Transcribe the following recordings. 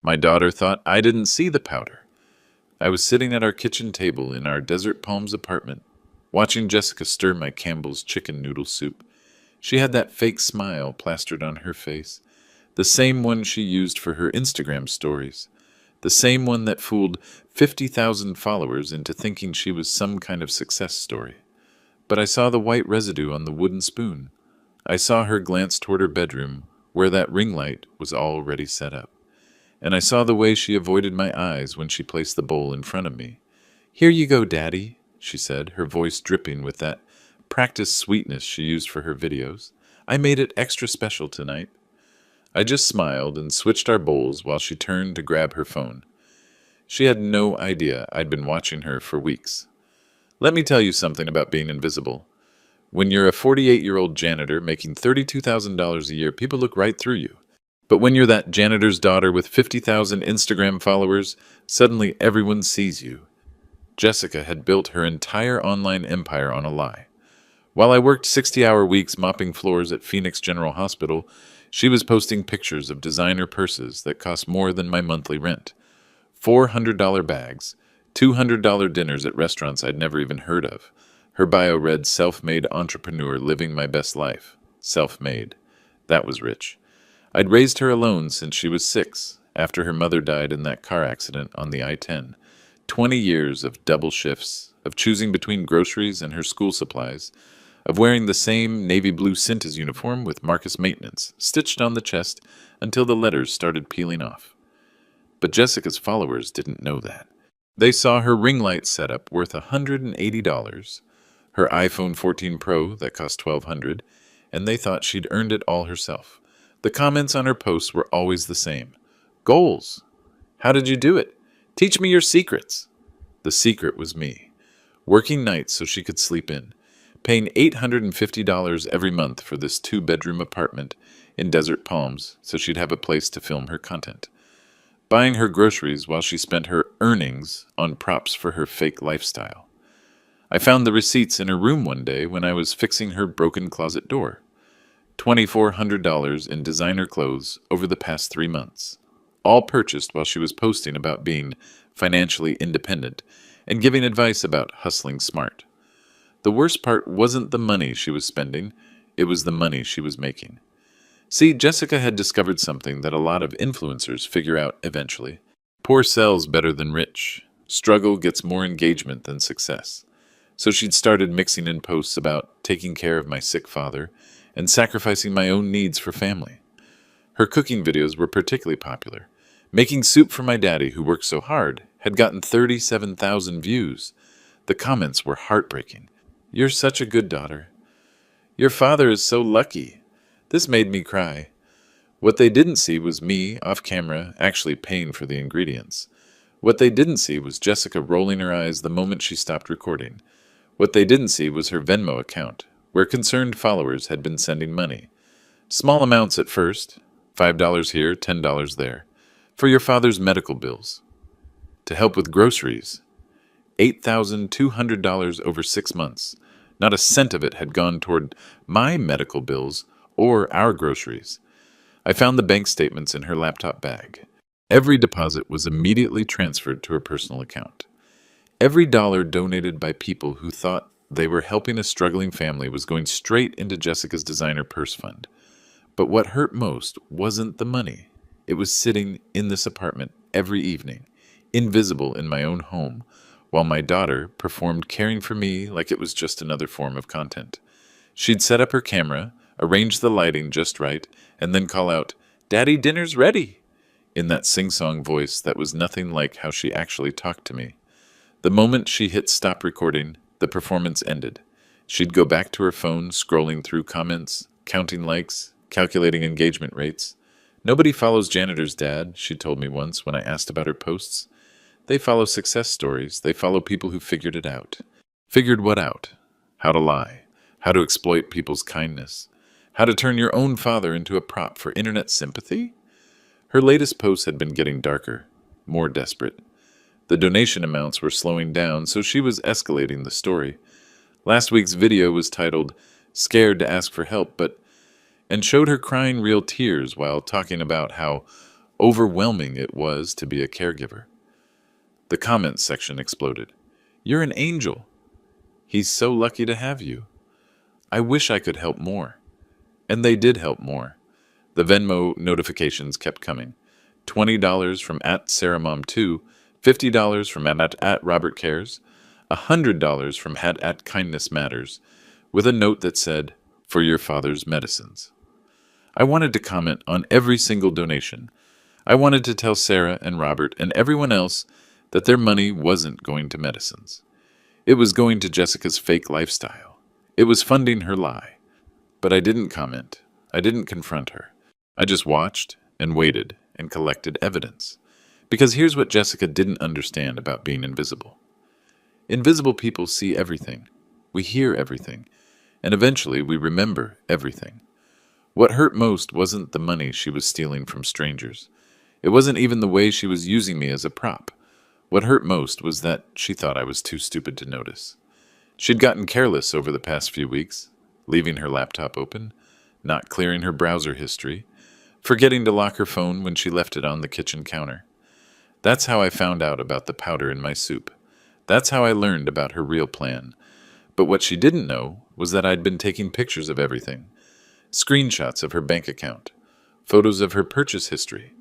My daughter thought I didn't see the powder. I was sitting at our kitchen table in our Desert Palms apartment, watching Jessica stir my Campbell's chicken noodle soup. She had that fake smile plastered on her face, the same one she used for her Instagram stories, the same one that fooled 50,000 followers into thinking she was some kind of success story. But I saw the white residue on the wooden spoon. I saw her glance toward her bedroom, where that ring light was already set up. And I saw the way she avoided my eyes when she placed the bowl in front of me. "Here you go, Daddy," she said, her voice dripping with that practiced sweetness she used for her videos. "I made it extra special tonight." I just smiled and switched our bowls while she turned to grab her phone. She had no idea I'd been watching her for weeks. Let me tell you something about being invisible. When you're a 48-year-old janitor making $32,000 a year, people look right through you. But when you're that janitor's daughter with 50,000 Instagram followers, suddenly everyone sees you. Jessica had built her entire online empire on a lie. While I worked 60-hour weeks mopping floors at Phoenix General Hospital, she was posting pictures of designer purses that cost more than my monthly rent. $400 bags, $200 dinners at restaurants I'd never even heard of. Her bio read self-made entrepreneur living my best life. Self-made. That was rich. I'd raised her alone since she was 6, after her mother died in that car accident on the I-10. 20 years of double shifts, of choosing between groceries and her school supplies, of wearing the same navy blue Cintas uniform with Marcus Maintenance, stitched on the chest until the letters started peeling off. But Jessica's followers didn't know that. They saw her ring light setup worth $180, her iPhone 14 Pro that cost $1,200, and they thought she'd earned it all herself. The comments on her posts were always the same. Goals. How did you do it? Teach me your secrets. The secret was me. Working nights so she could sleep in. Paying $850 every month for this 2-bedroom apartment in Desert Palms so she'd have a place to film her content. Buying her groceries while she spent her earnings on props for her fake lifestyle. I found the receipts in her room one day when I was fixing her broken closet door. $2,400 in designer clothes over the past 3 months, all purchased while she was posting about being financially independent and giving advice about hustling smart. The worst part wasn't the money she was spending, it was the money she was making. See, Jessica had discovered something that a lot of influencers figure out eventually. Poor sells better than rich. Struggle gets more engagement than success. So she'd started mixing in posts about taking care of my sick father and sacrificing my own needs for family. Her cooking videos were particularly popular. Making soup for my daddy, who worked so hard, had gotten 37,000 views. The comments were heartbreaking. "You're such a good daughter. Your father is so lucky." This made me cry. What they didn't see was me, off camera, actually paying for the ingredients. What they didn't see was Jessica rolling her eyes the moment she stopped recording. What they didn't see was her Venmo account, where concerned followers had been sending money. Small amounts at first, $5 here, $10 there, for your father's medical bills. To help with groceries, $8,200 over 6 months. Not a cent of it had gone toward my medical bills or our groceries. I found the bank statements in her laptop bag. Every deposit was immediately transferred to her personal account. Every dollar donated by people who thought they were helping a struggling family was going straight into Jessica's designer purse fund. But what hurt most wasn't the money. It was sitting in this apartment every evening, invisible in my own home, while my daughter performed caring for me like it was just another form of content. She'd set up her camera, arrange the lighting just right, and then call out, "Daddy, dinner's ready," in that sing-song voice that was nothing like how she actually talked to me. The moment she hit stop recording, the performance ended. She'd go back to her phone, scrolling through comments, counting likes, calculating engagement rates. "Nobody follows Janitor's dad," she told me once when I asked about her posts. "They follow success stories. They follow people who figured it out." Figured what out? How to lie. How to exploit people's kindness. How to turn your own father into a prop for internet sympathy? Her latest posts had been getting darker, more desperate. The donation amounts were slowing down, so she was escalating the story. Last week's video was titled, "Scared to Ask for Help," and showed her crying real tears while talking about how overwhelming it was to be a caregiver. The comments section exploded. "You're an angel. He's so lucky to have you. I wish I could help more." And they did help more. The Venmo notifications kept coming. $20 from @SarahMom2, $50 from at Robert Cares, $100 from at Kindness Matters, with a note that said, "For your father's medicines." I wanted to comment on every single donation. I wanted to tell Sarah and Robert and everyone else that their money wasn't going to medicines. It was going to Jessica's fake lifestyle. It was funding her lie. But I didn't comment. I didn't confront her. I just watched and waited and collected evidence. Because here's what Jessica didn't understand about being invisible. Invisible people see everything. We hear everything. And eventually we remember everything. What hurt most wasn't the money she was stealing from strangers. It wasn't even the way she was using me as a prop. What hurt most was that she thought I was too stupid to notice. She'd gotten careless over the past few weeks, leaving her laptop open, not clearing her browser history, forgetting to lock her phone when she left it on the kitchen counter. That's how I found out about the powder in my soup. That's how I learned about her real plan. But what she didn't know was that I'd been taking pictures of everything. Screenshots of her bank account, photos of her purchase history,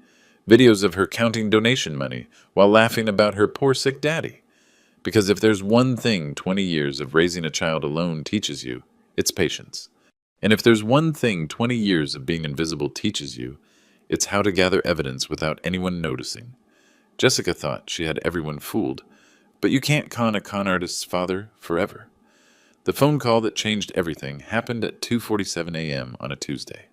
videos of her counting donation money while laughing about her poor sick daddy. Because if there's one thing 20 years of raising a child alone teaches you, it's patience. And if there's one thing 20 years of being invisible teaches you, it's how to gather evidence without anyone noticing. Jessica thought she had everyone fooled, but you can't con a con artist's father forever. The phone call that changed everything happened at 2:47 a.m. on a Tuesday.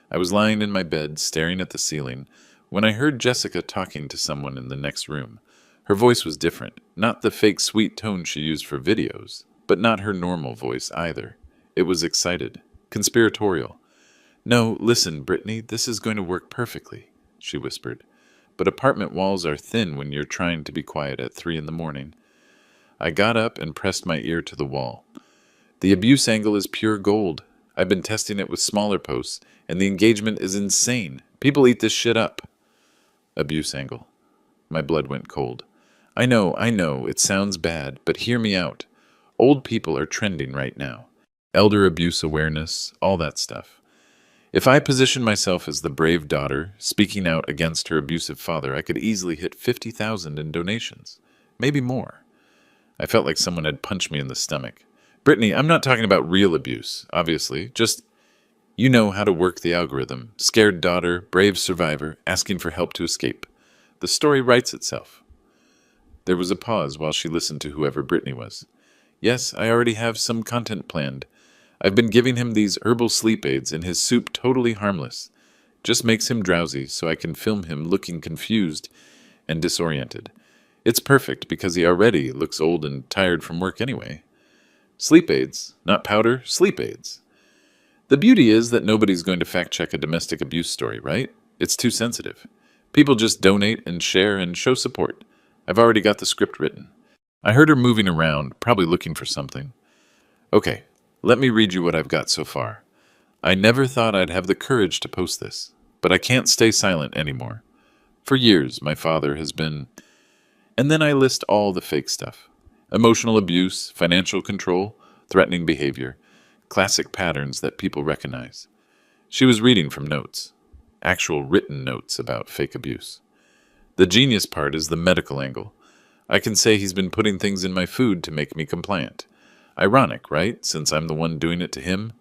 I was lying in my bed staring at the ceiling when I heard Jessica talking to someone in the next room. Her voice was different, not the fake sweet tone she used for videos, but not her normal voice either. It was excited, conspiratorial. "No, listen, Brittany, this is going to work perfectly," she whispered. "But apartment walls are thin when you're trying to be quiet at 3 in the morning." I got up and pressed my ear to the wall. "The abuse angle is pure gold. I've been testing it with smaller posts, and the engagement is insane. People eat this shit up." Abuse angle. My blood went cold. I know, it sounds bad, but hear me out. Old people are trending right now. Elder abuse awareness, all that stuff. If I positioned myself as the brave daughter, speaking out against her abusive father, I could easily hit 50,000 in donations. Maybe more. I felt like someone had punched me in the stomach. "Brittany, I'm not talking about real abuse, obviously. Just, you know how to work the algorithm. Scared daughter, brave survivor, asking for help to escape. The story writes itself." There was a pause while she listened to whoever Brittany was. "Yes, I already have some content planned. I've been giving him these herbal sleep aids and his soup totally harmless. Just makes him drowsy so I can film him looking confused and disoriented. It's perfect because he already looks old and tired from work anyway. Sleep aids, not powder, sleep aids. The beauty is that nobody's going to fact-check a domestic abuse story, right? It's too sensitive. People just donate and share and show support. I've already got the script written." I heard her moving around, probably looking for something. "Okay, let me read you what I've got so far. I never thought I'd have the courage to post this, but I can't stay silent anymore. For years, my father has been..." And then I list all the fake stuff. Emotional abuse, financial control, threatening behavior, classic patterns that people recognize. She was reading from notes, actual written notes about fake abuse. The genius part is the medical angle. I can say he's been putting things in my food to make me compliant. Ironic, right, since I'm the one doing it to him?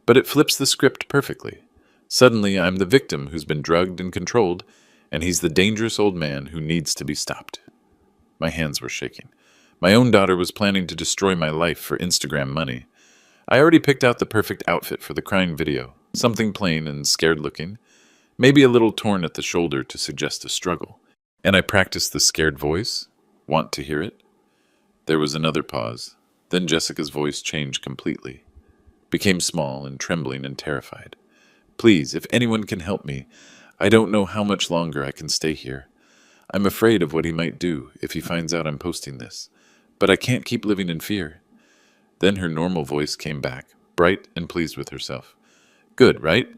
But it flips the script perfectly. Suddenly, I'm the victim who's been drugged and controlled, and he's the dangerous old man who needs to be stopped. My hands were shaking. My own daughter was planning to destroy my life for Instagram money. I already picked out the perfect outfit for the crying video, something plain and scared-looking, maybe a little torn at the shoulder to suggest a struggle. And I practiced the scared voice. Want to hear it? There was another pause. Then Jessica's voice changed completely, became small and trembling and terrified. "Please, if anyone can help me, I don't know how much longer I can stay here. I'm afraid of what he might do if he finds out I'm posting this, but I can't keep living in fear." Then her normal voice came back, bright and pleased with herself. "Good, right?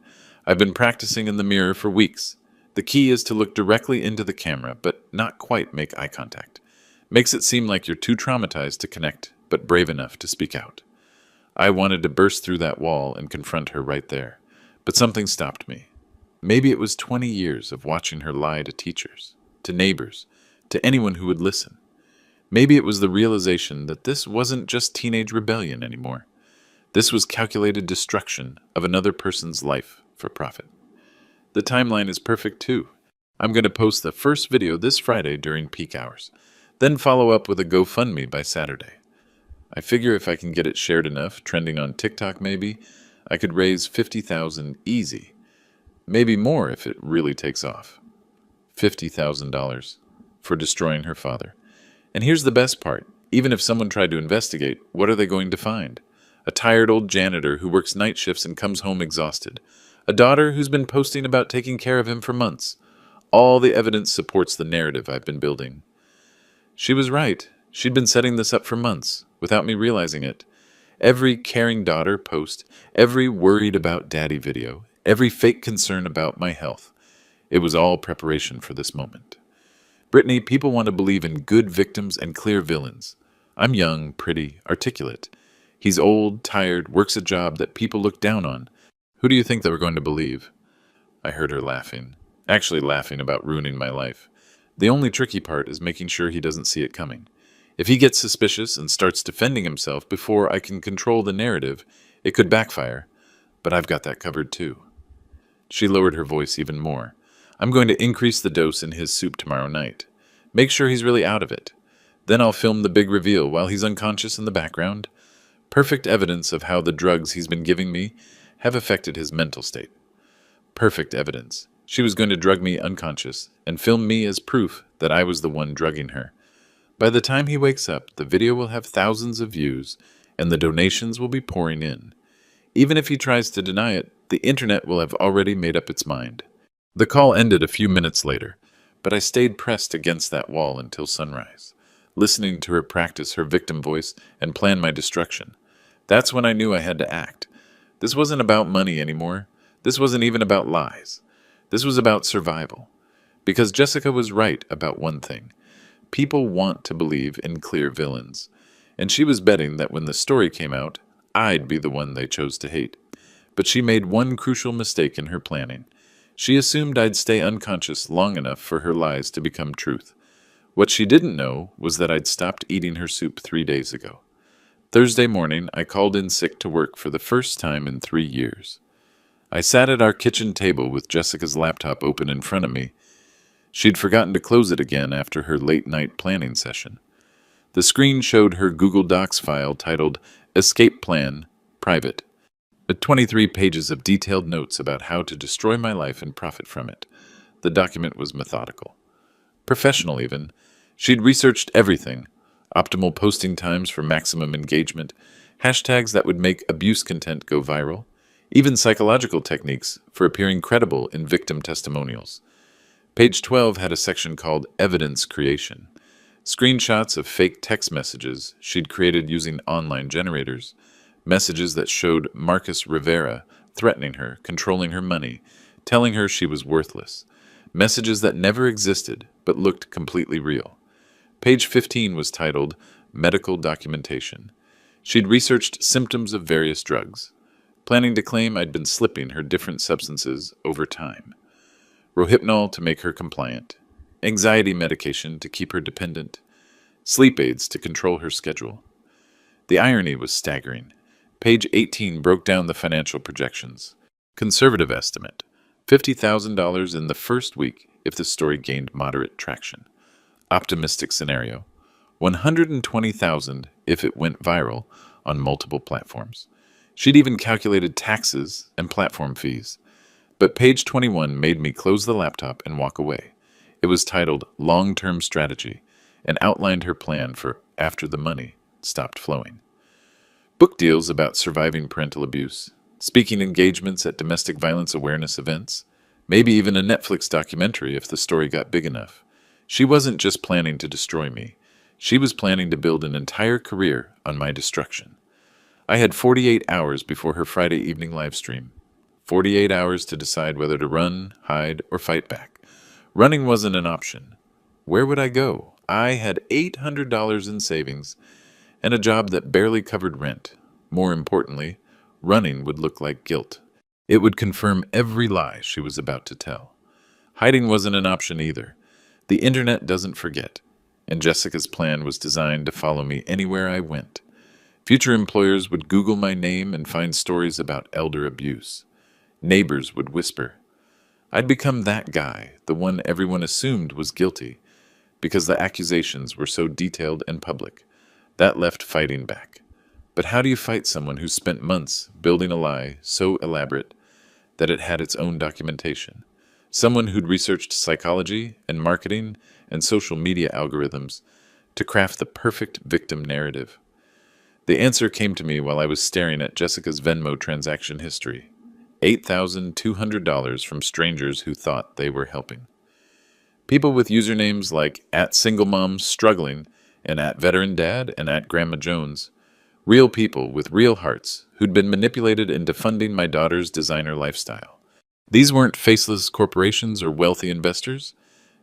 I've been practicing in the mirror for weeks. The key is to look directly into the camera, but not quite make eye contact. Makes it seem like you're too traumatized to connect, but brave enough to speak out. I wanted to burst through that wall and confront her right there, but something stopped me. Maybe it was 20 years of watching her lie to teachers, to neighbors, to anyone who would listen. Maybe it was the realization that this wasn't just teenage rebellion anymore. This was calculated destruction of another person's life for profit. The timeline is perfect too. I'm going to post the first video this Friday during peak hours, then follow up with a GoFundMe by Saturday. I figure if I can get it shared enough, trending on TikTok maybe, I could raise $50,000 easy. Maybe more if it really takes off. $50,000 for destroying her father. And here's the best part. Even if someone tried to investigate, what are they going to find? A tired old janitor who works night shifts and comes home exhausted. A daughter who's been posting about taking care of him for months. All the evidence supports the narrative I've been building. She was right. She'd been setting this up for months, without me realizing it. Every caring daughter post, every worried about daddy video, every fake concern about my health. It was all preparation for this moment. Brittany, people want to believe in good victims and clear villains. I'm young, pretty, articulate. He's old, tired, works a job that people look down on. Who do you think they were going to believe? I heard her laughing. Actually laughing about ruining my life. The only tricky part is making sure he doesn't see it coming. If he gets suspicious and starts defending himself before I can control the narrative, it could backfire. But I've got that covered too. She lowered her voice even more. I'm going to increase the dose in his soup tomorrow night. Make sure he's really out of it. Then I'll film the big reveal while he's unconscious in the background. Perfect evidence of how the drugs he's been giving me have affected his mental state. Perfect evidence. She was going to drug me unconscious and film me as proof that I was the one drugging her. By the time he wakes up, the video will have thousands of views and the donations will be pouring in. Even if he tries to deny it, the internet will have already made up its mind. The call ended a few minutes later, but I stayed pressed against that wall until sunrise, listening to her practice her victim voice and plan my destruction. That's when I knew I had to act. This wasn't about money anymore. This wasn't even about lies. This was about survival. Because Jessica was right about one thing. People want to believe in clear villains. And she was betting that when the story came out, I'd be the one they chose to hate. But she made one crucial mistake in her planning. She assumed I'd stay unconscious long enough for her lies to become truth. What she didn't know was that I'd stopped eating her soup 3 days ago. Thursday morning, I called in sick to work for the first time in 3 years. I sat at our kitchen table with Jessica's laptop open in front of me. She'd forgotten to close it again after her late-night planning session. The screen showed her Google Docs file titled Escape Plan, Private. 23 pages of detailed notes about how to destroy my life and profit from it. The document was methodical. Professional even. She'd researched everything. Optimal posting times for maximum engagement, hashtags that would make abuse content go viral, even psychological techniques for appearing credible in victim testimonials. Page 12 had a section called Evidence Creation. Screenshots of fake text messages she'd created using online generators. Messages that showed Marcus Rivera threatening her, controlling her money, telling her she was worthless. Messages that never existed but looked completely real. Page 15 was titled Medical Documentation. She'd researched symptoms of various drugs, planning to claim I'd been slipping her different substances over time. Rohypnol to make her compliant, anxiety medication to keep her dependent, sleep aids to control her schedule. The irony was staggering. Page 18 broke down the financial projections. Conservative estimate, $50,000 in the first week if the story gained moderate traction. Optimistic scenario, $120,000 if it went viral on multiple platforms. She'd even calculated taxes and platform fees. But page 21 made me close the laptop and walk away. It was titled Long-Term Strategy and outlined her plan for after the money stopped flowing. Book deals about surviving parental abuse, speaking engagements at domestic violence awareness events, maybe even a Netflix documentary if the story got big enough. She wasn't just planning to destroy me. She was planning to build an entire career on my destruction. I had 48 hours before her Friday evening live stream. 48 hours to decide whether to run, hide, or fight back. Running wasn't an option. Where would I go? I had $800 in savings and a job that barely covered rent. More importantly, running would look like guilt. It would confirm every lie she was about to tell. Hiding wasn't an option either. The internet doesn't forget, and Jessica's plan was designed to follow me anywhere I went. Future employers would Google my name and find stories about elder abuse. Neighbors would whisper. I'd become that guy, the one everyone assumed was guilty, because the accusations were so detailed and public. That left fighting back. But how do you fight someone who spent months building a lie so elaborate that it had its own documentation? Someone who'd researched psychology and marketing and social media algorithms to craft the perfect victim narrative. The answer came to me while I was staring at Jessica's Venmo transaction history. $8,200 from strangers who thought they were helping. People with usernames like @SingleMomStruggling and @VeteranDad and @Grandma Jones. Real people with real hearts who'd been manipulated into funding my daughter's designer lifestyle. These weren't faceless corporations or wealthy investors.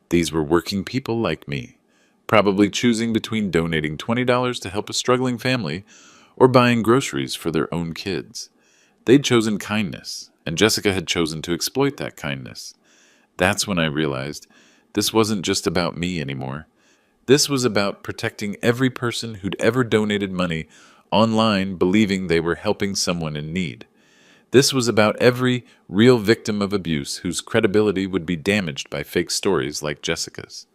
These were working people like me, probably choosing between donating $20 to help a struggling family or buying groceries for their own kids. They'd chosen kindness, and Jessica had chosen to exploit that kindness. That's when I realized this wasn't just about me anymore. This was about protecting every person who'd ever donated money online believing they were helping someone in need. This was about every real victim of abuse whose credibility would be damaged by fake stories like Jessica's.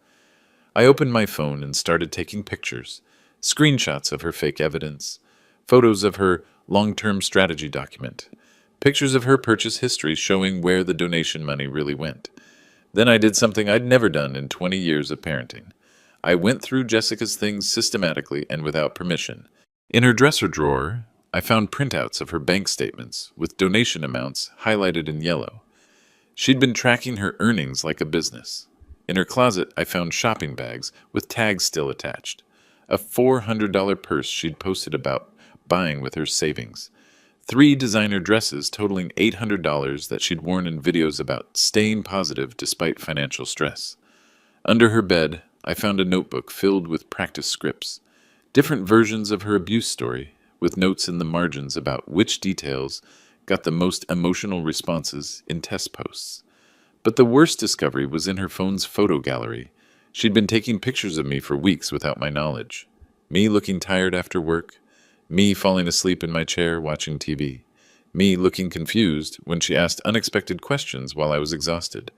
I opened my phone and started taking pictures, screenshots of her fake evidence, photos of her long-term strategy document, pictures of her purchase history showing where the donation money really went. Then I did something I'd never done in 20 years of parenting. I went through Jessica's things systematically and without permission. In her dresser drawer, I found printouts of her bank statements with donation amounts highlighted in yellow. She'd been tracking her earnings like a business. In her closet, I found shopping bags with tags still attached. A $400 purse she'd posted about buying with her savings. 3 designer dresses totaling $800 that she'd worn in videos about staying positive despite financial stress. Under her bed, I found a notebook filled with practice scripts, different versions of her abuse story, with notes in the margins about which details got the most emotional responses in test posts. But the worst discovery was in her phone's photo gallery. She'd been taking pictures of me for weeks without my knowledge. Me looking tired after work, me falling asleep in my chair watching TV, me looking confused when she asked unexpected questions while I was exhausted.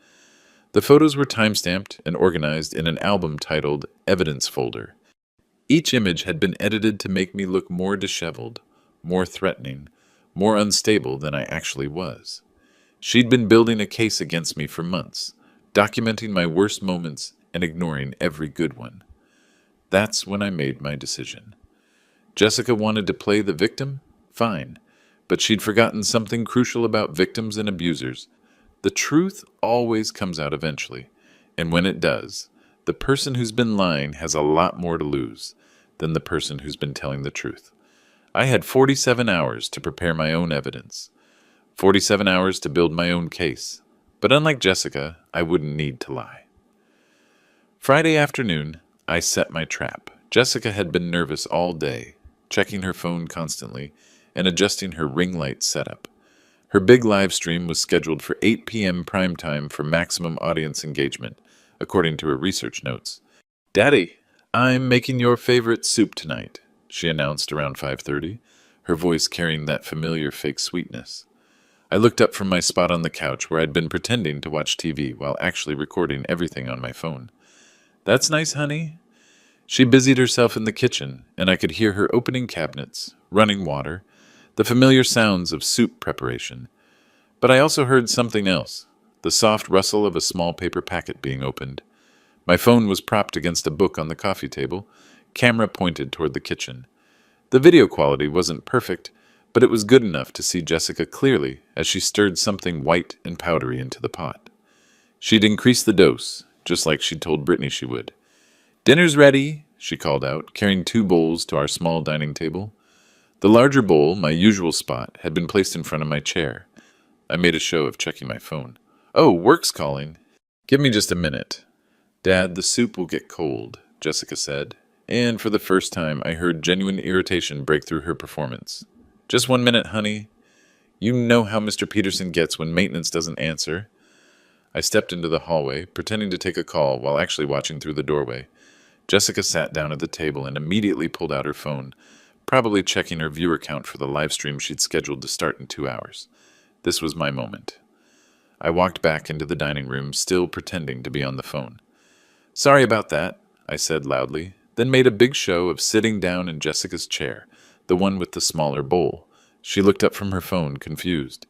The photos were time-stamped and organized in an album titled Evidence Folder. Each image had been edited to make me look more disheveled, more threatening, more unstable than I actually was. She'd been building a case against me for months, documenting my worst moments and ignoring every good one. That's when I made my decision. Jessica wanted to play the victim? Fine. But she'd forgotten something crucial about victims and abusers. The truth always comes out eventually, and when it does, the person who's been lying has a lot more to lose than the person who's been telling the truth. I had 47 hours to prepare my own evidence, 47 hours to build my own case. But unlike Jessica, I wouldn't need to lie. Friday afternoon, I set my trap. Jessica had been nervous all day, checking her phone constantly and adjusting her ring light setup. Her big live stream was scheduled for 8 p.m. prime time for maximum audience engagement, according to her research notes. "Daddy, I'm making your favorite soup tonight," she announced around 5:30, her voice carrying that familiar fake sweetness. I looked up from my spot on the couch where I'd been pretending to watch TV while actually recording everything on my phone. "That's nice, honey." She busied herself in the kitchen, and I could hear her opening cabinets, running water, the familiar sounds of soup preparation. But I also heard something else, the soft rustle of a small paper packet being opened. My phone was propped against a book on the coffee table, camera pointed toward the kitchen. The video quality wasn't perfect, but it was good enough to see Jessica clearly as she stirred something white and powdery into the pot. She'd increased the dose, just like she'd told Brittany she would. "Dinner's ready," she called out, carrying 2 bowls to our small dining table. The larger bowl, my usual spot, had been placed in front of my chair. I made a show of checking my phone. "Oh, work's calling." Give me just a minute. Dad, the soup will get cold, Jessica said, and for the first time I heard genuine irritation break through her performance. Just 1 minute, honey. You know how Mr. Peterson gets when maintenance doesn't answer. I stepped into the hallway, pretending to take a call while actually watching through the doorway. Jessica sat down at the table and immediately pulled out her phone, probably checking her viewer count for the live stream she'd scheduled to start in 2 hours. This was my moment. I walked back into the dining room, still pretending to be on the phone. Sorry about that, I said loudly, then made a big show of sitting down in Jessica's chair, the one with the smaller bowl. She looked up from her phone, confused.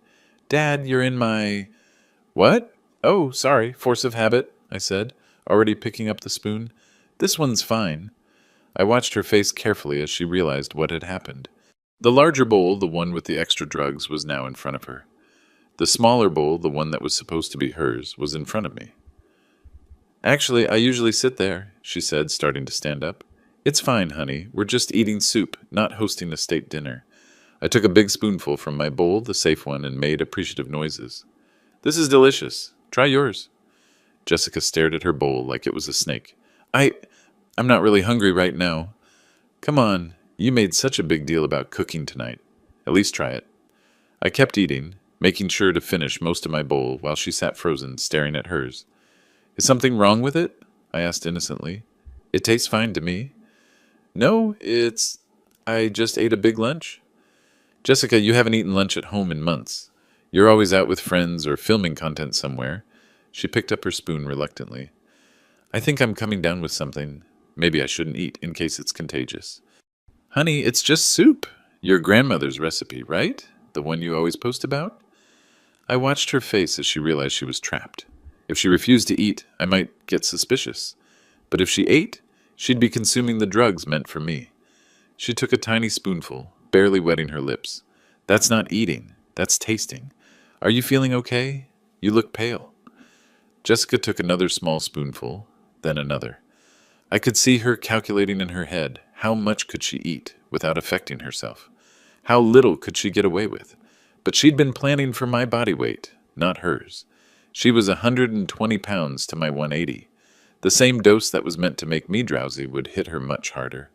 Dad, you're in my... What? Oh, sorry, force of habit, I said, already picking up the spoon. This one's fine. I watched her face carefully as she realized what had happened. The larger bowl, the one with the extra drugs, was now in front of her. The smaller bowl, the one that was supposed to be hers, was in front of me. Actually, I usually sit there, she said, starting to stand up. It's fine, honey. We're just eating soup, not hosting a state dinner. I took a big spoonful from my bowl, the safe one, and made appreciative noises. This is delicious. Try yours. Jessica stared at her bowl like it was a snake. I'm not really hungry right now. Come on, you made such a big deal about cooking tonight. At least try it. I kept eating, making sure to finish most of my bowl while she sat frozen, staring at hers. Is something wrong with it? I asked innocently. It tastes fine to me. No, I just ate a big lunch. Jessica, you haven't eaten lunch at home in months. You're always out with friends or filming content somewhere. She picked up her spoon reluctantly. I think I'm coming down with something. Maybe I shouldn't eat in case it's contagious. Honey, it's just soup. Your grandmother's recipe, right? The one you always post about? I watched her face as she realized she was trapped. If she refused to eat, I might get suspicious. But if she ate, she'd be consuming the drugs meant for me. She took a tiny spoonful, barely wetting her lips. That's not eating. That's tasting. Are you feeling okay? You look pale. Jessica took another small spoonful, then another. I could see her calculating in her head how much could she eat without affecting herself. How little could she get away with? But she'd been planning for my body weight, not hers. She was 120 pounds to my 180. The same dose that was meant to make me drowsy would hit her much harder.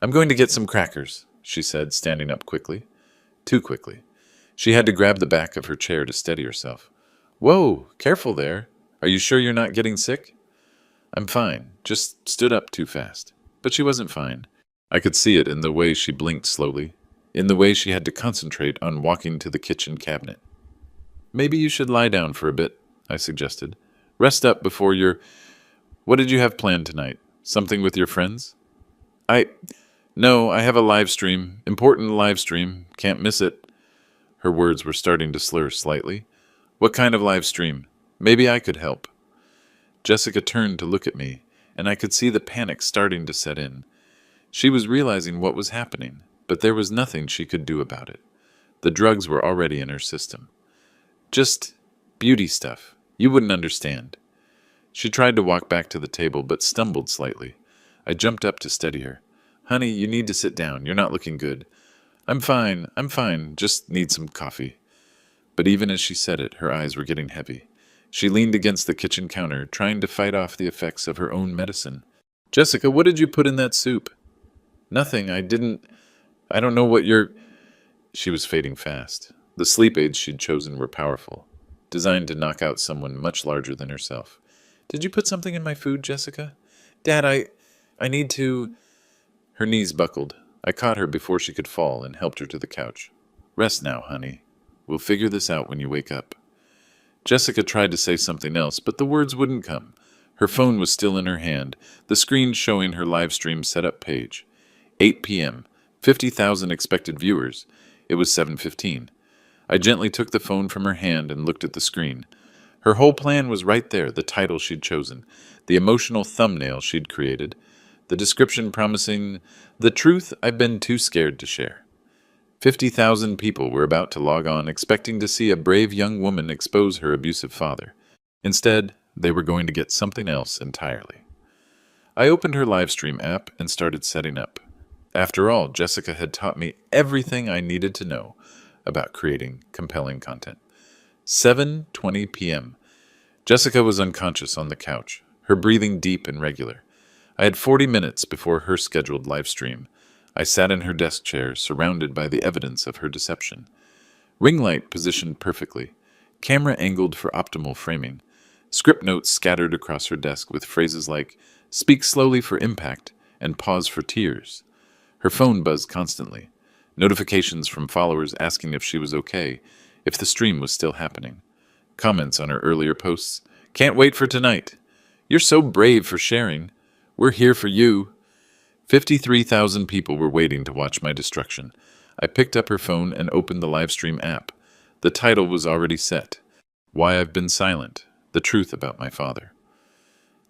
I'm going to get some crackers, she said, standing up quickly. Too quickly. She had to grab the back of her chair to steady herself. Whoa, careful there. Are you sure you're not getting sick? I'm fine, just stood up too fast. But she wasn't fine. I could see it in the way she blinked slowly, in the way she had to concentrate on walking to the kitchen cabinet. Maybe you should lie down for a bit, I suggested. Rest up before your... What did you have planned tonight? Something with your friends? No, I have a live stream. Important live stream. Can't miss it. Her words were starting to slur slightly. What kind of live stream? Maybe I could help. Jessica turned to look at me, and I could see the panic starting to set in. She was realizing what was happening, but there was nothing she could do about it. The drugs were already in her system. Just beauty stuff. You wouldn't understand. She tried to walk back to the table, but stumbled slightly. I jumped up to steady her. Honey, you need to sit down. You're not looking good. I'm fine. Just need some coffee. But even as she said it, her eyes were getting heavy. She leaned against the kitchen counter, trying to fight off the effects of her own medicine. Jessica, what did you put in that soup? Nothing. I don't know what you're... She was fading fast. The sleep aids she'd chosen were powerful, designed to knock out someone much larger than herself. Did you put something in my food, Jessica? Dad, I need to... Her knees buckled. I caught her before she could fall and helped her to the couch. Rest now, honey. We'll figure this out when you wake up. Jessica tried to say something else, but the words wouldn't come. Her phone was still in her hand, the screen showing her live stream setup page. 8 p.m. 50,000 expected viewers. It was 7:15. I gently took the phone from her hand and looked at the screen. Her whole plan was right there, the title she'd chosen, the emotional thumbnail she'd created, the description promising, the truth I've been too scared to share. 50,000 people were about to log on expecting to see a brave young woman expose her abusive father. Instead, they were going to get something else entirely. I opened her live stream app and started setting up. After all, Jessica had taught me everything I needed to know about creating compelling content. 7:20 p.m. Jessica was unconscious on the couch, her breathing deep and regular. I had 40 minutes before her scheduled live stream. I sat in her desk chair, surrounded by the evidence of her deception. Ring light positioned perfectly, camera angled for optimal framing, script notes scattered across her desk with phrases like, "Speak slowly for impact," and "Pause for tears." Her phone buzzed constantly, notifications from followers asking if she was okay, if the stream was still happening. Comments on her earlier posts, "Can't wait for tonight. You're so brave for sharing. We're here for you." 53,000 people were waiting to watch my destruction. I picked up her phone and opened the livestream app. The title was already set. Why I've Been Silent, The Truth About My Father.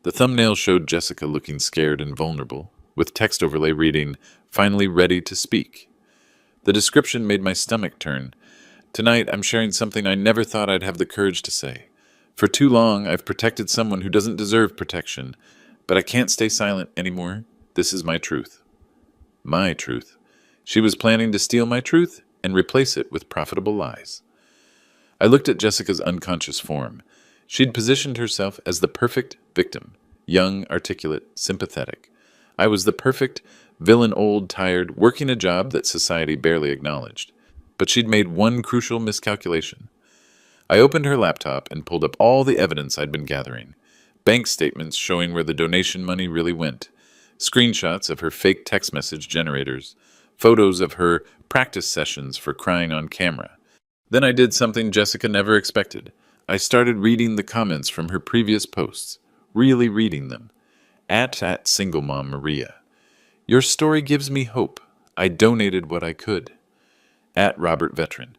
The thumbnail showed Jessica looking scared and vulnerable, with text overlay reading, "Finally ready to speak." The description made my stomach turn. Tonight I'm sharing something I never thought I'd have the courage to say. For too long I've protected someone who doesn't deserve protection, but I can't stay silent anymore. This is my truth. My truth. She was planning to steal my truth and replace it with profitable lies. I looked at Jessica's unconscious form. She'd positioned herself as the perfect victim, young, articulate, sympathetic. I was the perfect villain, old, tired, working a job that society barely acknowledged. But she'd made one crucial miscalculation. I opened her laptop and pulled up all the evidence I'd been gathering. Bank statements showing where the donation money really went, screenshots of her fake text message generators, photos of her practice sessions for crying on camera. Then I did something Jessica never expected. I started reading the comments from her previous posts, really reading them. At Single Mom Maria. "Your story gives me hope. I donated what I could." At Robert Veteran.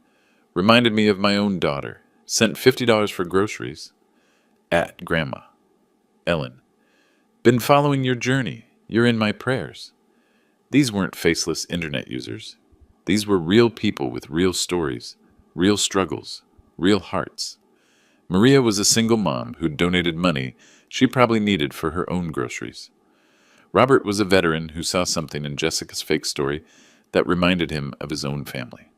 "Reminded me of my own daughter. Sent $50 for groceries." At Grandma. Ellen. "Been following your journey. You're in my prayers." These weren't faceless internet users. These were real people with real stories, real struggles, real hearts. Maria was a single mom who'd donated money she probably needed for her own groceries. Robert was a veteran who saw something in Jessica's fake story that reminded him of his own family.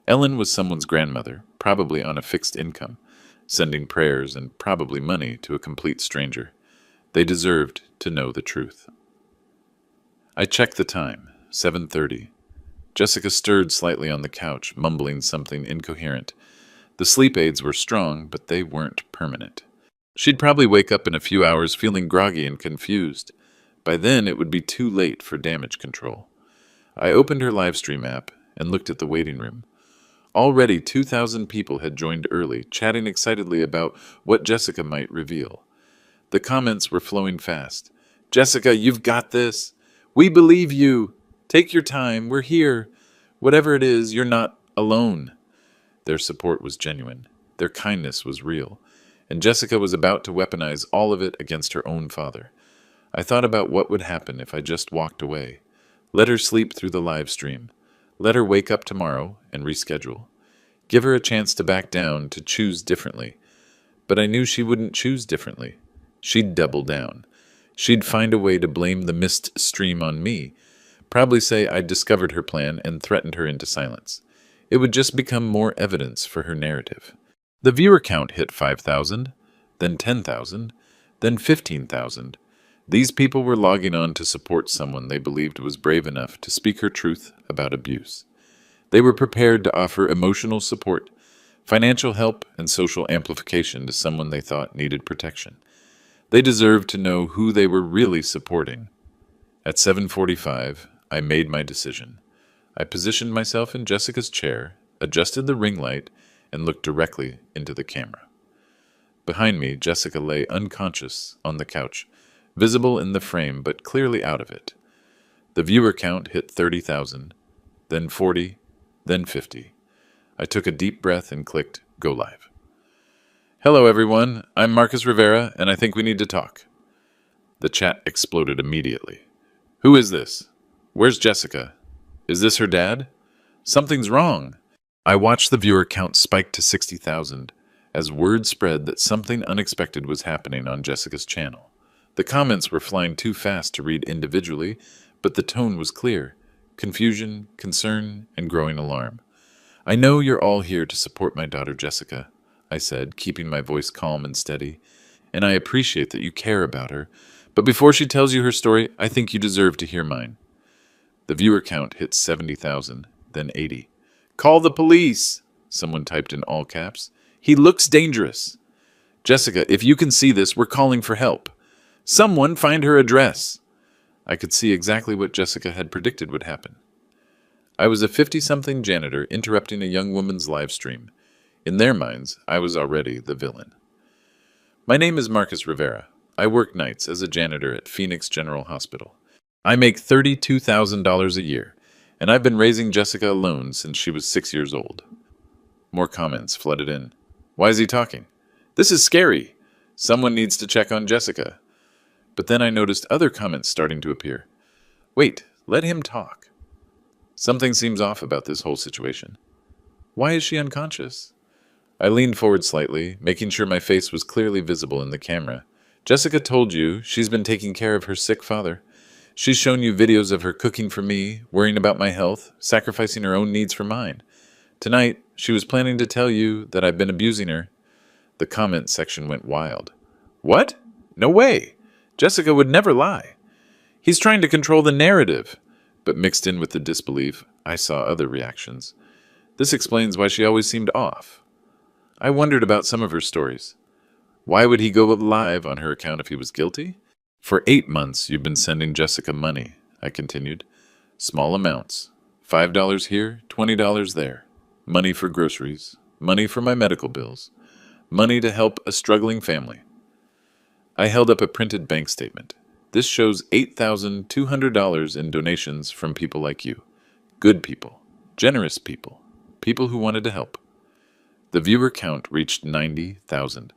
Ellen was someone's grandmother, probably on a fixed income, sending prayers and probably money to a complete stranger. They deserved to know the truth. I checked the time, 7:30. Jessica stirred slightly on the couch, mumbling something incoherent. The sleep aids were strong, but they weren't permanent. She'd probably wake up in a few hours feeling groggy and confused. By then, it would be too late for damage control. I opened her livestream app and looked at the waiting room. Already 2,000 people had joined early, chatting excitedly about what Jessica might reveal. The comments were flowing fast. "Jessica, you've got this. We believe you. Take your time. We're here. Whatever it is, you're not alone." Their support was genuine. Their kindness was real. And Jessica was about to weaponize all of it against her own father. I thought about what would happen if I just walked away. Let her sleep through the live stream. Let her wake up tomorrow and reschedule. Give her a chance to back down, to choose differently. But I knew she wouldn't choose differently. She'd double down. She'd find a way to blame the missed stream on me, probably say I'd discovered her plan and threatened her into silence. It would just become more evidence for her narrative. The viewer count hit 5,000, then 10,000, then 15,000. These people were logging on to support someone they believed was brave enough to speak her truth about abuse. They were prepared to offer emotional support, financial help, and social amplification to someone they thought needed protection. They deserved to know who they were really supporting. At 7:45, I made my decision. I positioned myself in Jessica's chair, adjusted the ring light, and looked directly into the camera. Behind me, Jessica lay unconscious on the couch, visible in the frame but clearly out of it. The viewer count hit 30,000, then 40, then 50. I took a deep breath and clicked Go Live. "Hello, everyone. I'm Marcus Rivera, and I think we need to talk." The chat exploded immediately. "Who is this? Where's Jessica? Is this her dad? Something's wrong." I watched the viewer count spike to 60,000 as word spread that something unexpected was happening on Jessica's channel. The comments were flying too fast to read individually, but the tone was clear: confusion, concern, and growing alarm. "I know you're all here to support my daughter Jessica. I said, keeping my voice calm and steady. And I appreciate that you care about her. But before she tells you her story, I think you deserve to hear mine. The viewer count hit 70,000, then 80. Call the police, someone typed in all caps. He looks dangerous. Jessica, if you can see this, we're calling for help. Someone find her address. I could see exactly what Jessica had predicted would happen. I was a 50-something janitor interrupting a young woman's live stream. In their minds, I was already the villain. My name is Marcus Rivera. I work nights as a janitor at Phoenix General Hospital. I make $32,000 a year, and I've been raising Jessica alone since she was 6 years old. More comments flooded in. Why is he talking? This is scary. Someone needs to check on Jessica. But then I noticed other comments starting to appear. Wait, let him talk. Something seems off about this whole situation. Why is she unconscious? I leaned forward slightly, making sure my face was clearly visible in the camera. Jessica told you she's been taking care of her sick father. She's shown you videos of her cooking for me, worrying about my health, sacrificing her own needs for mine. Tonight, she was planning to tell you that I've been abusing her. The comment section went wild. What? No way. Jessica would never lie. He's trying to control the narrative. But mixed in with the disbelief, I saw other reactions. This explains why she always seemed off. I wondered about some of her stories. Why would he go live on her account if he was guilty? For 8 months, you've been sending Jessica money, I continued. Small amounts. $5 here, $20 there. Money for groceries. Money for my medical bills. Money to help a struggling family. I held up a printed bank statement. This shows $8,200 in donations from people like you. Good people. Generous people. People who wanted to help. The viewer count reached 90,000.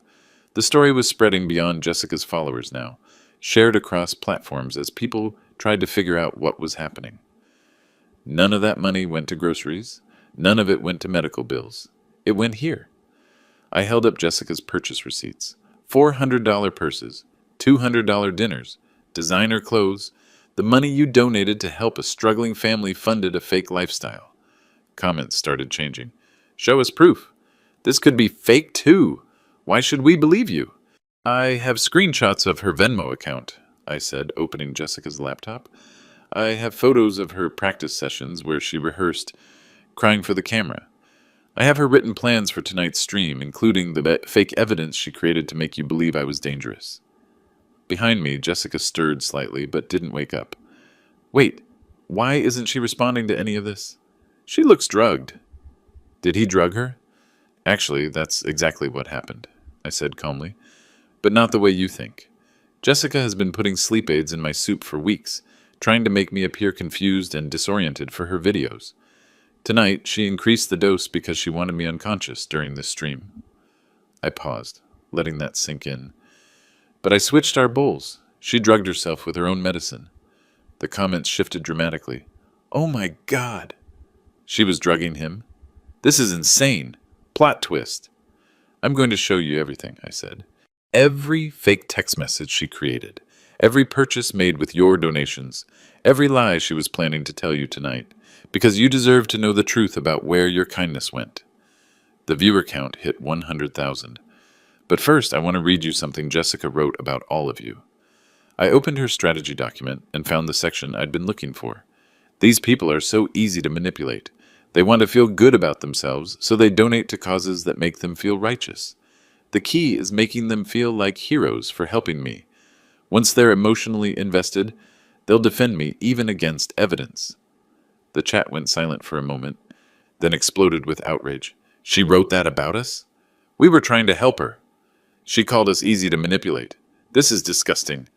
The story was spreading beyond Jessica's followers now, shared across platforms as people tried to figure out what was happening. None of that money went to groceries. None of it went to medical bills. It went here. I held up Jessica's purchase receipts. $400 purses, $200 dinners, designer clothes. The money you donated to help a struggling family funded a fake lifestyle. Comments started changing. Show us proof. This could be fake too. Why should we believe you? I have screenshots of her Venmo account, I said, opening Jessica's laptop. I have photos of her practice sessions where she rehearsed, crying for the camera. I have her written plans for tonight's stream, including the fake evidence she created to make you believe I was dangerous. Behind me, Jessica stirred slightly, but didn't wake up. Wait, why isn't she responding to any of this? She looks drugged. Did he drug her? Actually, that's exactly what happened, I said calmly. But not the way you think. Jessica has been putting sleep aids in my soup for weeks, trying to make me appear confused and disoriented for her videos. Tonight, she increased the dose because she wanted me unconscious during this stream. I paused, letting that sink in. But I switched our bowls. She drugged herself with her own medicine. The comments shifted dramatically. Oh my God! She was drugging him? This is insane! Plot twist! I'm going to show you everything, I said. Every fake text message she created, every purchase made with your donations, every lie she was planning to tell you tonight, because you deserve to know the truth about where your kindness went. The viewer count hit 100,000. But first, I want to read you something Jessica wrote about all of you. I opened her strategy document and found the section I'd been looking for. These people are so easy to manipulate. They want to feel good about themselves, so they donate to causes that make them feel righteous. The key is making them feel like heroes for helping me. Once they're emotionally invested, they'll defend me even against evidence. The chat went silent for a moment, then exploded with outrage. She wrote that about us? We were trying to help her. She called us easy to manipulate. This is disgusting.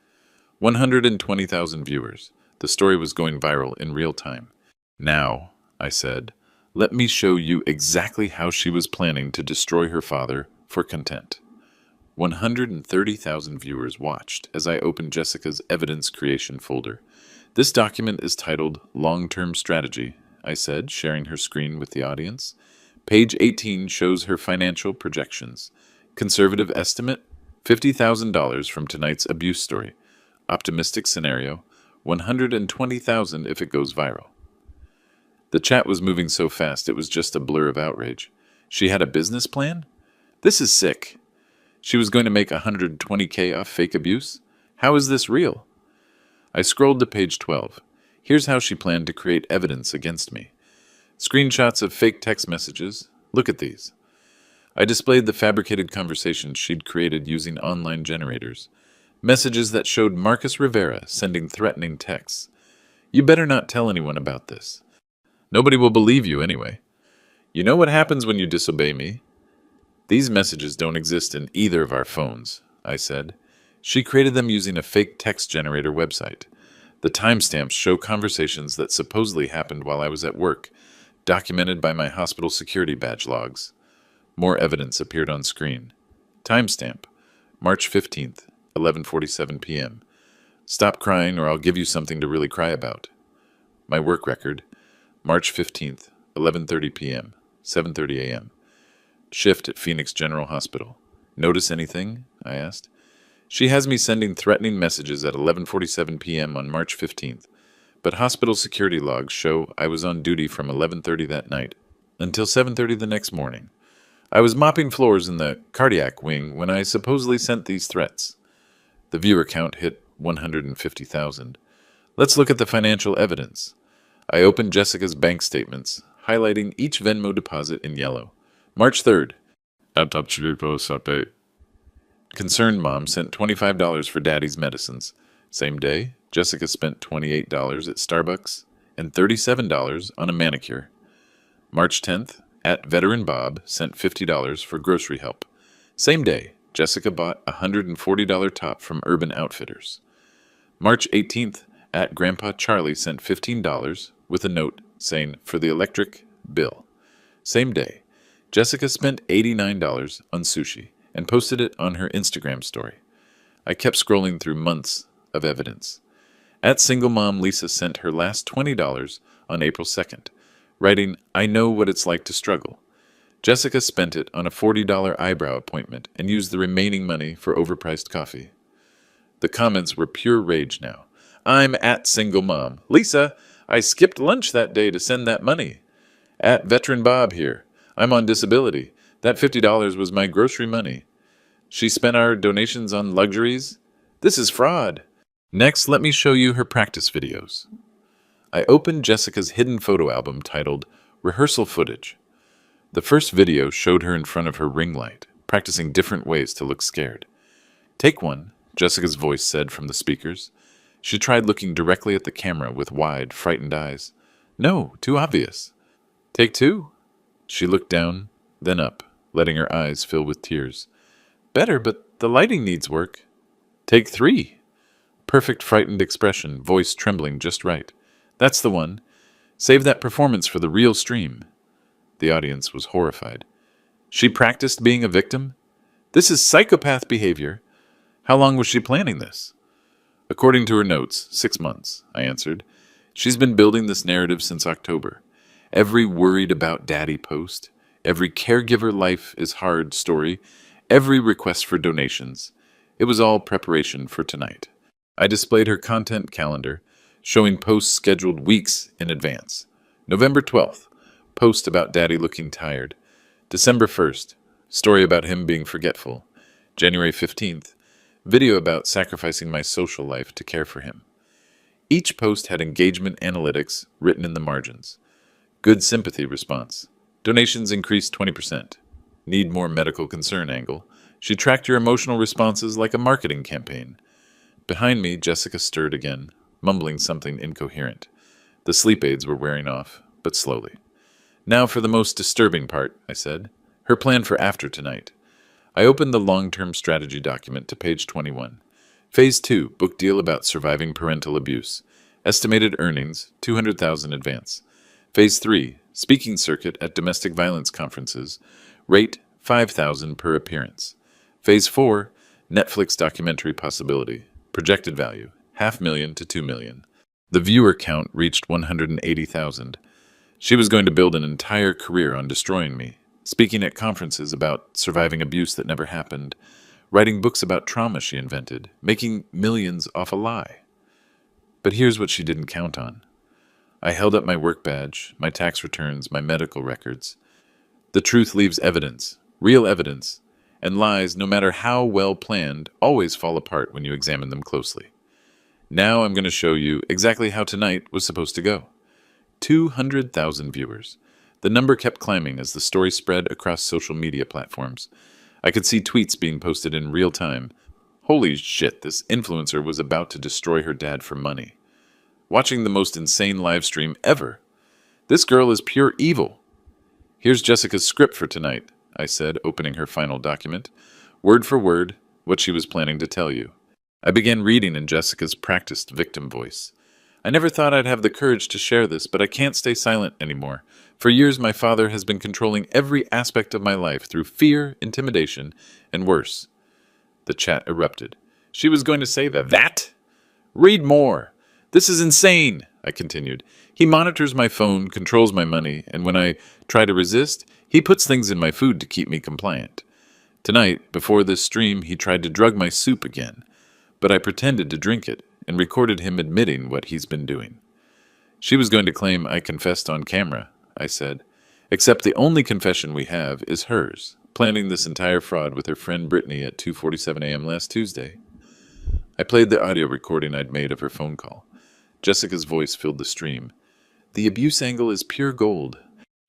120,000 viewers. The story was going viral in real time. Now, I said, let me show you exactly how she was planning to destroy her father for content. 130,000 viewers watched as I opened Jessica's evidence creation folder. This document is titled Long-Term Strategy, I said, sharing her screen with the audience. Page 18 shows her financial projections. Conservative estimate, $50,000 from tonight's abuse story. Optimistic scenario, $120,000 if it goes viral. The chat was moving so fast it was just a blur of outrage. She had a business plan? This is sick. She was going to make 120K off fake abuse? How is this real? I scrolled to page 12. Here's how she planned to create evidence against me. Screenshots of fake text messages. Look at these. I displayed the fabricated conversations she'd created using online generators. Messages that showed Marcus Rivera sending threatening texts. You better not tell anyone about this. Nobody will believe you anyway. You know what happens when you disobey me? These messages don't exist in either of our phones, I said. She created them using a fake text generator website. The timestamps show conversations that supposedly happened while I was at work, documented by my hospital security badge logs. More evidence appeared on screen. Timestamp, March 15th, 11:47 p.m. Stop crying or I'll give you something to really cry about. My work record, March 15th, 11:30 p.m., 7:30 a.m. Shift at Phoenix General Hospital. Notice anything? I asked. She has me sending threatening messages at 11:47 p.m. on March 15th, but hospital security logs show I was on duty from 11:30 that night until 7:30 the next morning. I was mopping floors in the cardiac wing when I supposedly sent these threats. The viewer count hit 150,000. Let's look at the financial evidence. I opened Jessica's bank statements, highlighting each Venmo deposit in yellow. March 3rd. Concerned mom sent $25 for daddy's medicines. Same day, Jessica spent $28 at Starbucks and $37 on a manicure. March 10th, at Veteran Bob sent $50 for grocery help. Same day, Jessica bought a $140 top from Urban Outfitters. March 18th, at Grandpa Charlie sent $15 with a note saying, for the electric bill. Same day, Jessica spent $89 on sushi and posted it on her Instagram story. I kept scrolling through months of evidence. At Single Mom Lisa sent her last $20 on April 2nd, writing, I know what it's like to struggle. Jessica spent it on a $40 eyebrow appointment and used the remaining money for overpriced coffee. The comments were pure rage now. I'm at Single Mom. Lisa, I skipped lunch that day to send that money. At Veteran Bob here. I'm on disability. That $50 was my grocery money. She spent our donations on luxuries. This is fraud. Next, let me show you her practice videos. I opened Jessica's hidden photo album titled Rehearsal Footage. The first video showed her in front of her ring light, practicing different ways to look scared. Take one, Jessica's voice said from the speakers. She tried looking directly at the camera with wide, frightened eyes. No, too obvious. Take two. She looked down, then up, letting her eyes fill with tears. Better, but the lighting needs work. Take three. Perfect frightened expression, voice trembling just right. That's the one. Save that performance for the real stream. The audience was horrified. She practiced being a victim? This is psychopath behavior. How long was she planning this? According to her notes, 6 months, I answered. She's been building this narrative since October. Every worried about daddy post, every caregiver life is hard story, every request for donations. It was all preparation for tonight. I displayed her content calendar, showing posts scheduled weeks in advance. November 12th, post about daddy looking tired. December 1st, story about him being forgetful. January 15th, video about sacrificing my social life to care for him. Each post had engagement analytics written in the margins. Good sympathy response. Donations increased 20%. Need more medical concern angle. She tracked your emotional responses like a marketing campaign. Behind me, Jessica stirred again, mumbling something incoherent. The sleep aids were wearing off, but slowly. Now for the most disturbing part, I said. Her plan for after tonight. I opened the long-term strategy document to page 21. Phase 2, book deal about surviving parental abuse. Estimated earnings, $200,000 advance. Phase 3, speaking circuit at domestic violence conferences. Rate, $5,000 per appearance. Phase 4, Netflix documentary possibility. Projected value, $500,000 to $2 million. The viewer count reached 180,000. She was going to build an entire career on destroying me, speaking at conferences about surviving abuse that never happened, writing books about trauma she invented, making millions off a lie. But here's what she didn't count on. I held up my work badge, my tax returns, my medical records. The truth leaves evidence, real evidence, and lies, no matter how well planned, always fall apart when you examine them closely. Now I'm going to show you exactly how tonight was supposed to go. 200,000 viewers. The number kept climbing as the story spread across social media platforms. I could see tweets being posted in real time. Holy shit, this influencer was about to destroy her dad for money. Watching the most insane live stream ever. This girl is pure evil. Here's Jessica's script for tonight, I said, opening her final document. Word for word, what she was planning to tell you. I began reading in Jessica's practiced victim voice. I never thought I'd have the courage to share this, but I can't stay silent anymore. For years, my father has been controlling every aspect of my life through fear, intimidation, and worse. The chat erupted. She was going to say that? Read more. This is insane, I continued. He monitors my phone, controls my money, and when I try to resist, he puts things in my food to keep me compliant. Tonight, before this stream, he tried to drug my soup again, but I pretended to drink it and recorded him admitting what he's been doing. She was going to claim I confessed on camera, I said, except the only confession we have is hers, planning this entire fraud with her friend Brittany at 2:47 a.m. last Tuesday. I played the audio recording I'd made of her phone call. Jessica's voice filled the stream. The abuse angle is pure gold.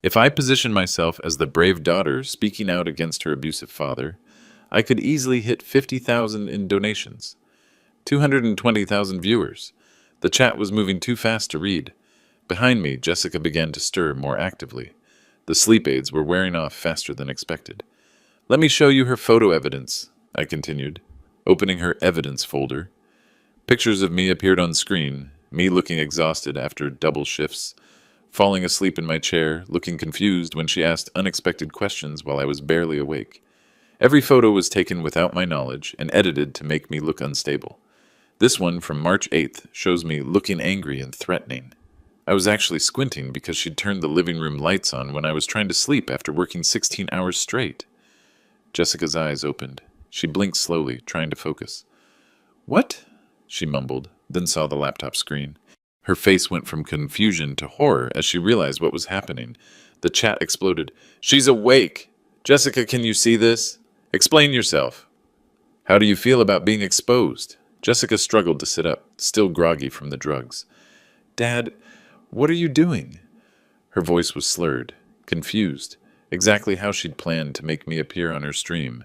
If I position myself as the brave daughter speaking out against her abusive father, I could easily hit 50,000 in donations. 220,000 viewers. The chat was moving too fast to read. Behind me, Jessica began to stir more actively. The sleep aids were wearing off faster than expected. Let me show you her photo evidence, I continued, opening her evidence folder. Pictures of me appeared on screen, me looking exhausted after double shifts, falling asleep in my chair, looking confused when she asked unexpected questions while I was barely awake. Every photo was taken without my knowledge and edited to make me look unstable. This one from March 8th shows me looking angry and threatening. I was actually squinting because she'd turned the living room lights on when I was trying to sleep after working 16 hours straight. Jessica's eyes opened. She blinked slowly, trying to focus. What? She mumbled, then saw the laptop screen. Her face went from confusion to horror as she realized what was happening. The chat exploded. She's awake! Jessica, can you see this? Explain yourself. How do you feel about being exposed? Jessica struggled to sit up, still groggy from the drugs. Dad, what are you doing? Her voice was slurred, confused, exactly how she'd planned to make me appear on her stream.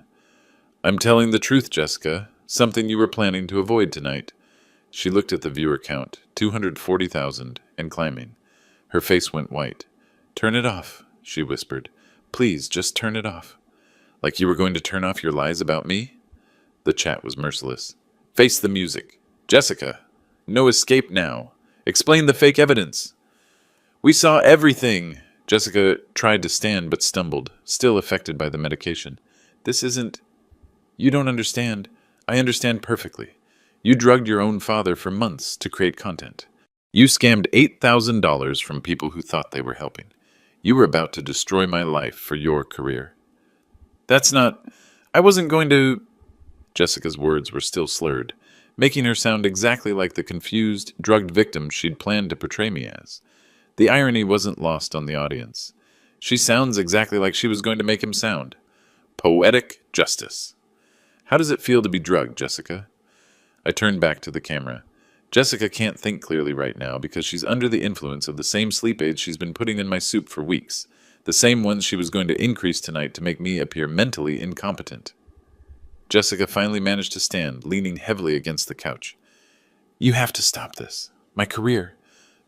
I'm telling the truth, Jessica, something you were planning to avoid tonight. She looked at the viewer count, 240,000, and climbing. Her face went white. Turn it off, she whispered. Please, just turn it off. Like you were going to turn off your lies about me? The chat was merciless. Face the music. Jessica, no escape now. Explain the fake evidence. We saw everything. Jessica tried to stand but stumbled, still affected by the medication. This isn't... You don't understand. I understand perfectly. You drugged your own father for months to create content. You scammed $8,000 from people who thought they were helping. You were about to destroy my life for your career. That's not... I wasn't going to... Jessica's words were still slurred, making her sound exactly like the confused, drugged victim she'd planned to portray me as. The irony wasn't lost on the audience. She sounds exactly like she was going to make him sound. Poetic justice. How does it feel to be drugged, Jessica? I turned back to the camera. Jessica can't think clearly right now because she's under the influence of the same sleep aids she's been putting in my soup for weeks, the same ones she was going to increase tonight to make me appear mentally incompetent. Jessica finally managed to stand, leaning heavily against the couch. You have to stop this. My career.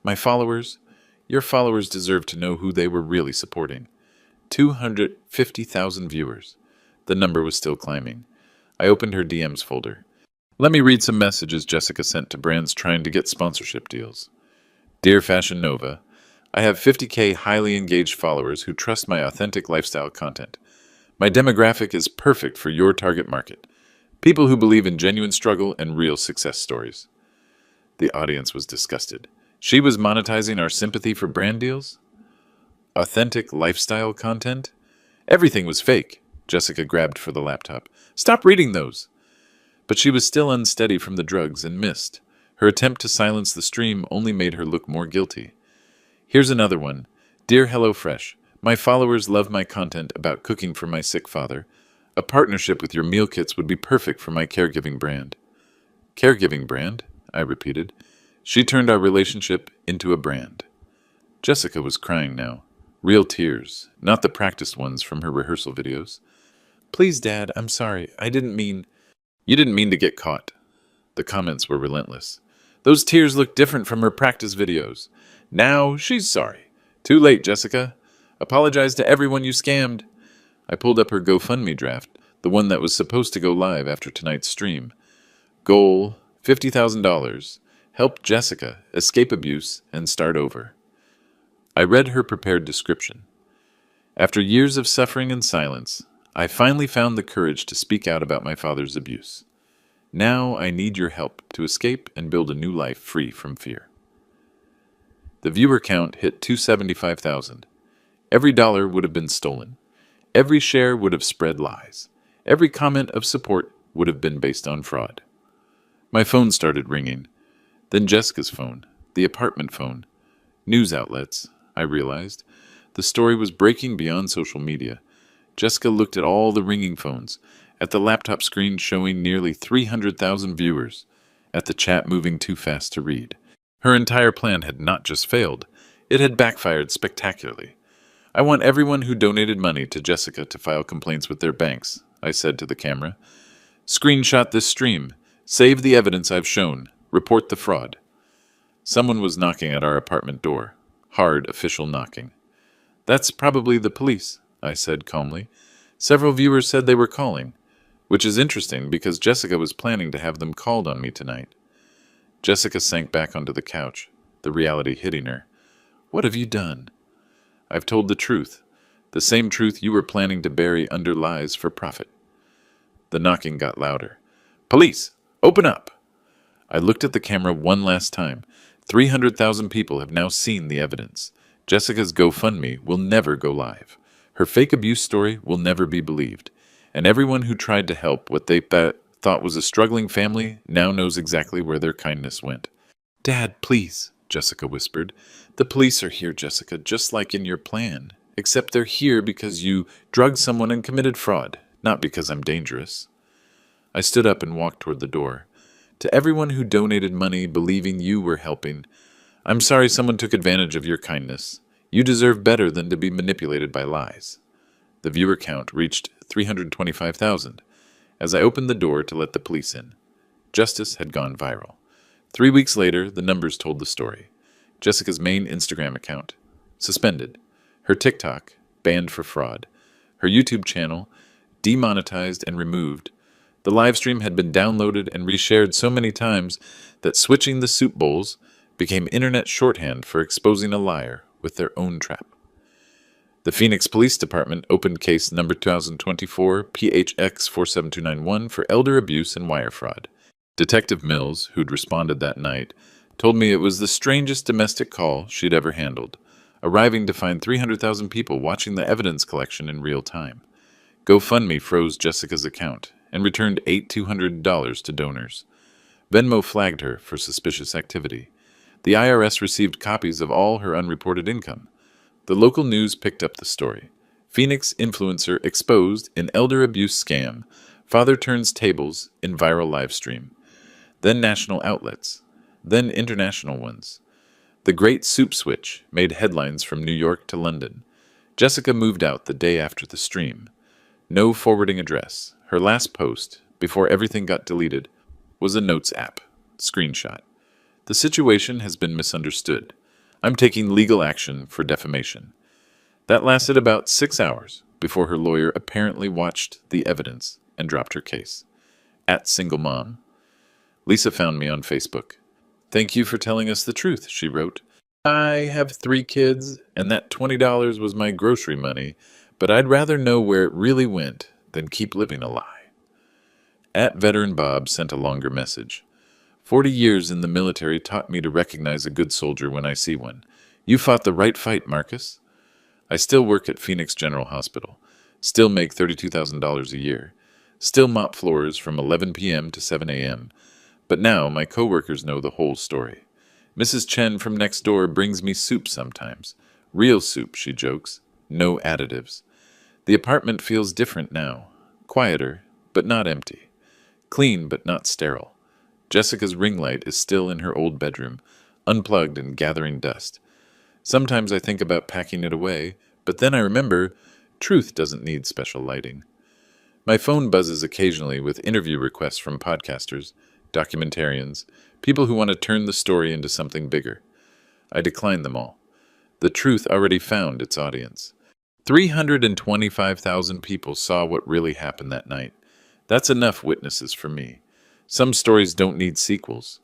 My followers. Your followers deserve to know who they were really supporting. 250,000 viewers. The number was still climbing. I opened her DMs folder. Let me read some messages Jessica sent to brands trying to get sponsorship deals. Dear Fashion Nova, I have 50K highly engaged followers who trust my authentic lifestyle content. My demographic is perfect for your target market. People who believe in genuine struggle and real success stories. The audience was disgusted. She was monetizing our sympathy for brand deals? Authentic lifestyle content? Everything was fake. Jessica grabbed for the laptop. Stop reading those! But she was still unsteady from the drugs and missed. Her attempt to silence the stream only made her look more guilty. Here's another one. Dear HelloFresh, my followers love my content about cooking for my sick father. A partnership with your meal kits would be perfect for my caregiving brand. Caregiving brand? I repeated. She turned our relationship into a brand. Jessica was crying now. Real tears, not the practiced ones from her rehearsal videos. Please, Dad, I'm sorry. I didn't mean... You didn't mean to get caught. The comments were relentless. Those tears looked different from her practice videos. Now she's sorry. Too late, Jessica. Apologize to everyone you scammed. I pulled up her GoFundMe draft, the one that was supposed to go live after tonight's stream. Goal, $50,000. Help Jessica escape abuse and start over. I read her prepared description. After years of suffering and silence, I finally found the courage to speak out about my father's abuse. Now I need your help to escape and build a new life free from fear. The viewer count hit 275,000. Every dollar would have been stolen. Every share would have spread lies. Every comment of support would have been based on fraud. My phone started ringing. Then Jessica's phone, the apartment phone. News outlets, I realized. The story was breaking beyond social media. Jessica looked at all the ringing phones, at the laptop screen showing nearly 300,000 viewers, at the chat moving too fast to read. Her entire plan had not just failed, it had backfired spectacularly. I want everyone who donated money to Jessica to file complaints with their banks, I said to the camera. Screenshot this stream. Save the evidence I've shown. Report the fraud. Someone was knocking at our apartment door. Hard, official knocking. That's probably the police, I said calmly. Several viewers said they were calling, which is interesting because Jessica was planning to have them called on me tonight. Jessica sank back onto the couch, the reality hitting her. What have you done? I've told the truth, the same truth you were planning to bury under lies for profit. The knocking got louder. Police, open up! I looked at the camera one last time. 300,000 people have now seen the evidence. Jessica's GoFundMe will never go live. Her fake abuse story will never be believed. And everyone who tried to help what they thought was a struggling family now knows exactly where their kindness went. Dad, please, Jessica whispered. The police are here, Jessica, just like in your plan. Except they're here because you drugged someone and committed fraud, not because I'm dangerous. I stood up and walked toward the door. To everyone who donated money believing you were helping, I'm sorry someone took advantage of your kindness. You deserve better than to be manipulated by lies. The viewer count reached 325,000 as I opened the door to let the police in. Justice had gone viral. 3 weeks later, the numbers told the story. Jessica's main Instagram account, suspended. Her TikTok, banned for fraud. Her YouTube channel, demonetized and removed. The livestream had been downloaded and reshared so many times that switching the soup bowls became internet shorthand for exposing a liar with their own trap. The Phoenix Police Department opened case number 2024 PHX 47291 for elder abuse and wire fraud. Detective Mills, who'd responded that night, told me it was the strangest domestic call she'd ever handled, arriving to find 300,000 people watching the evidence collection in real time. GoFundMe froze Jessica's account and returned $8,200 to donors. Venmo flagged her for suspicious activity. The IRS received copies of all her unreported income. The local news picked up the story. Phoenix influencer exposed in elder abuse scam. Father turns tables in viral live stream. Then national outlets. Then international ones. The Great Soup Switch made headlines from New York to London. Jessica moved out the day after the stream. No forwarding address. Her last post, before everything got deleted, was a notes app. Screenshot. The situation has been misunderstood. I'm taking legal action for defamation. That lasted about 6 hours before her lawyer apparently watched the evidence and dropped her case. @SingleMom. Lisa found me on Facebook. Thank you for telling us the truth, she wrote. I have 3 kids, and that $20 was my grocery money, but I'd rather know where it really went than keep living a lie. @Veteran Bob sent a longer message. 40 years in the military taught me to recognize a good soldier when I see one. You fought the right fight, Marcus. I still work at Phoenix General Hospital. Still make $32,000 a year. Still mop floors from 11 p.m. to 7 a.m. But now my coworkers know the whole story. Mrs. Chen from next door brings me soup sometimes. Real soup, she jokes. No additives. The apartment feels different now. Quieter, but not empty. Clean, but not sterile. Jessica's ring light is still in her old bedroom, unplugged and gathering dust. Sometimes I think about packing it away, but then I remember truth doesn't need special lighting. My phone buzzes occasionally with interview requests from podcasters, documentarians, people who want to turn the story into something bigger. I decline them all. The truth already found its audience. 325,000 people saw what really happened that night. That's enough witnesses for me. Some stories don't need sequels.